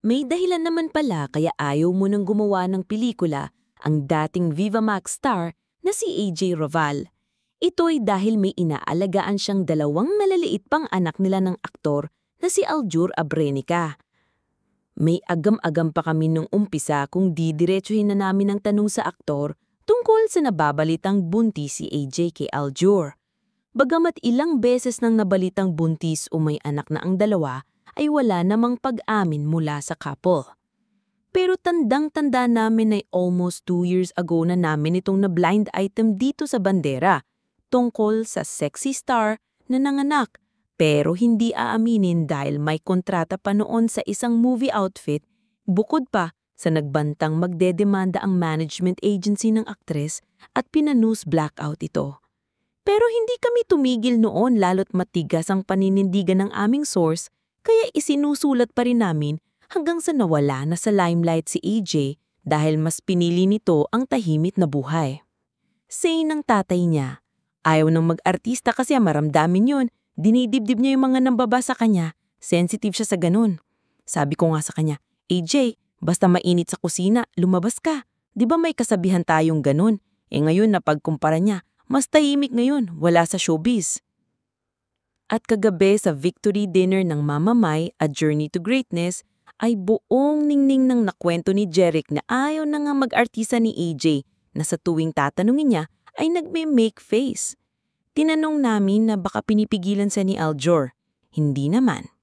May dahilan naman pala kaya ayaw mo nang gumawa ng pelikula ang dating Viva Max star na si AJ Raval. Ito'y dahil may inaalagaan siyang dalawang malaliit pang anak nila ng aktor na si Aljur Abrenica. May agam-agam pa kami nung umpisa kung didiretsuhin na namin ang tanong sa aktor tungkol sa nababalitang buntis si AJ kay Aljur. Bagamat ilang beses nang nabalitang buntis o may anak na ang dalawa, ay wala namang pag-amin mula sa couple. Pero tandang-tanda namin ay almost 2 years ago na namin itong na-blind item dito sa bandera tungkol sa sexy star na nanganak pero hindi aaminin dahil may kontrata pa noon sa isang movie outfit bukod pa sa nagbantang magdedemanda ang management agency ng aktres at pinanews blackout ito. Pero hindi kami tumigil noon lalo't matigas ang paninindigan ng aming source kaya isinusulat pa rin namin hanggang sa nawala na sa limelight si AJ dahil mas pinili nito ang tahimik na buhay. Say ng tatay niya, ayaw nang mag-artista kasi maramdamin yun, dinidibdib niya yung mga nambaba sa kanya, sensitive siya sa ganun. Sabi ko nga sa kanya, AJ, basta mainit sa kusina, lumabas ka. Di ba may kasabihan tayong ganun? Ngayon napagkumpara niya, mas tahimik ngayon, wala sa showbiz. At kagabi sa victory dinner ng Mama Mai, A Journey to Greatness, ay buong ningning ng nakwento ni Jeric na ayaw na nga mag-artista ni AJ na sa tuwing tatanungin niya ay nagme-make face. Tinanong namin na baka pinipigilan siya ni Aljur. Hindi naman.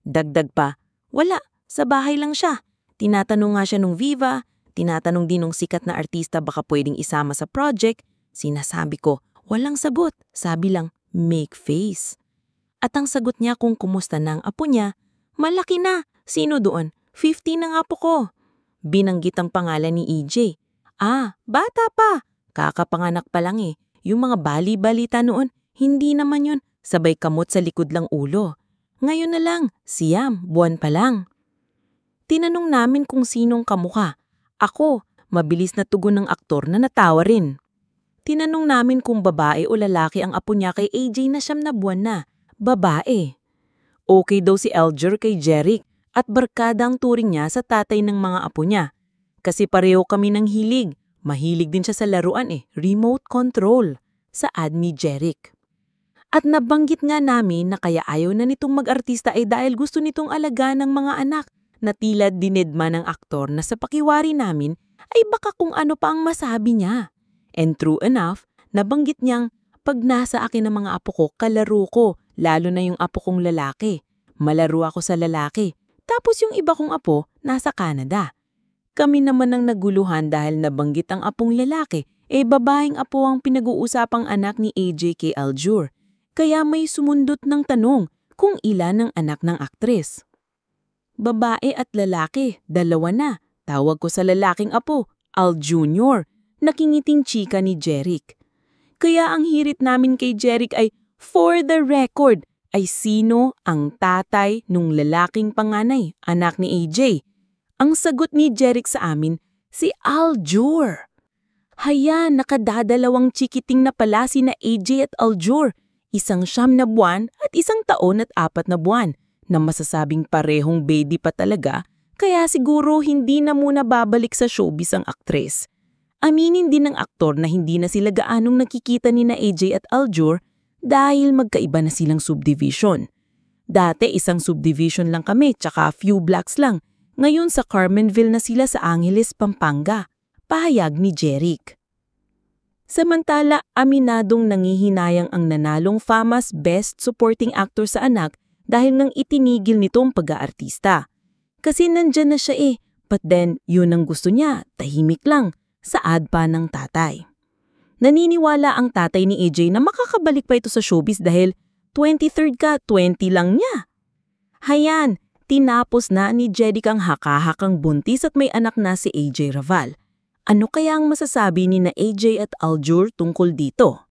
Dagdag pa, wala, sa bahay lang siya. Tinatanong nga siya nung Viva, tinatanong din nung sikat na artista baka pwedeng isama sa project. Sinasabi ko, walang sagot, sabi lang, make face. At ang sagot niya kung kumusta na ang apo niya, malaki na. Sino doon? 50 na ang apo ko. Binanggit ang pangalan ni EJ. Bata pa. Kakapanganak pa lang eh. Yung mga bali-balita noon, hindi naman yun. Sabay kamot sa likod lang ulo. Ngayon na lang, siyam, buwan pa lang. Tinanong namin kung sinong kamukha. Ako, mabilis na tugon ng aktor na natawa rin. Tinanong namin kung babae o lalaki ang apo niya kay AJ na 9 na buwan na. Babae. Okay daw si Aljur kay Jeric at barkada ang turing niya sa tatay ng mga apo niya. Kasi pareho kami ng hilig. Mahilig din siya sa laruan remote control, saad ni Jeric. At nabanggit nga namin na kaya ayaw na nitong mag-artista ay dahil gusto nitong alagaan ng mga anak na tila dinedma ng aktor na sa pakiwari namin ay baka kung ano pa ang masabi niya. And true enough, nabanggit niyang pag nasa akin ng mga apo ko, kalaro ko, lalo na yung apo kong lalaki. Malaro ako sa lalaki. Tapos yung iba kong apo, nasa Canada. Kami naman ang naguluhan dahil nabanggit ang apong lalaki, babaeng apo ang pinag-uusapang anak ni AJ kay Aljur. Kaya may sumundot ng tanong kung ilan ang anak ng aktres. Babae at lalaki, 2 na. Tawag ko sa lalaking apo, Al Jr., nakingiting chika ni Jeric. Kaya ang hirit namin kay Jeric ay, for the record, ay sino ang tatay nung lalaking panganay, anak ni AJ? Ang sagot ni Jeric sa amin, si Aljur. Hayan, nakadadalawang chikiting na pala sina AJ at Aljur, 1 siyam na buwan at 1 taon at 4 na buwan, na masasabing parehong baby pa talaga, kaya siguro hindi na muna babalik sa showbiz ang aktres. Aminin din ng aktor na hindi na sila gaanong nakikita ni na AJ at Aljur dahil magkaiba na silang subdivision. Dati 1 subdivision lang kami tsaka few blocks lang. Ngayon sa Carmenville na sila sa Angeles, Pampanga. Pahayag ni Jeric. Samantala, aminadong nangihinayang ang nanalong FAMAS Best Supporting Actor sa anak dahil nang itinigil nito ang pag-aartista. Kasi nandyan na siya but then yun ang gusto niya, tahimik lang. Saad pa ng tatay. Naniniwala ang tatay ni AJ na makakabalik pa ito sa showbiz dahil 23rd ka, 20 lang niya. Hayan, tinapos na ni Jeric ang haka-hakang buntis at may anak na si AJ Raval. Ano kaya ang masasabi ni na AJ at Aljur tungkol dito?